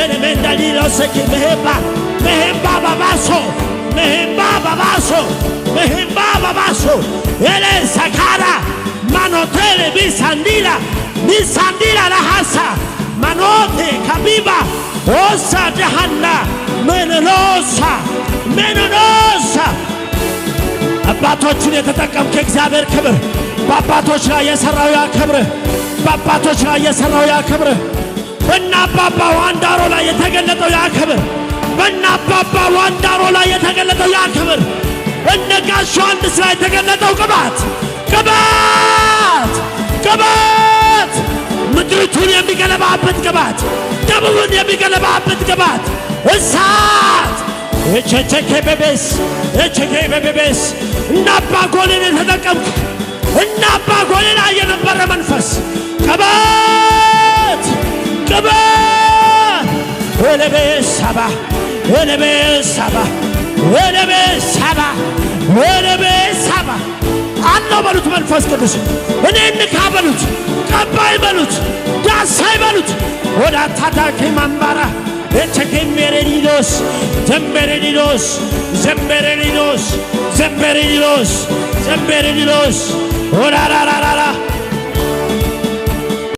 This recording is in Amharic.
elementa dilos che mehemba babaso ele sakara manotele bisandila la hasa manote kabiba osa jahanna menenosa አባቶችን የተጠቀምከ እግዚአብሔር ክብር በአባቶች ላይ የሰራው ያ ክብር በአባቶች ላይ የሰራው ያ ክብር በእነ አባባ ዋንዳሮ ላይ የተገለጠው ያ ክብር በእነ አባባ ዋንዳሮ ላይ የተገለጠው ያ ክብር እነ ጋሽ ዮሐንስ ላይ የተገለጠው ቅባት ምድሪቱን የሚገለባበት ቅባት ደቡብን የሚገለባበት ቅባት እሳት እቸኬበቤስ እና አባ ጎልን የተጠቀምክ እና አባ ጎልን ላይ የነበረ መንፈስ ቅባት ወለቤሳባ አለው በሉት መንፈስ ቅዱስ እኔ እንካ በሉት ቀባይ በሉት ዳሳይ በሉት ወደ አታታኪ ማንባራ እቸኬሜሬዲኖስ ዘምቤሬዲኖስ ወራራራራ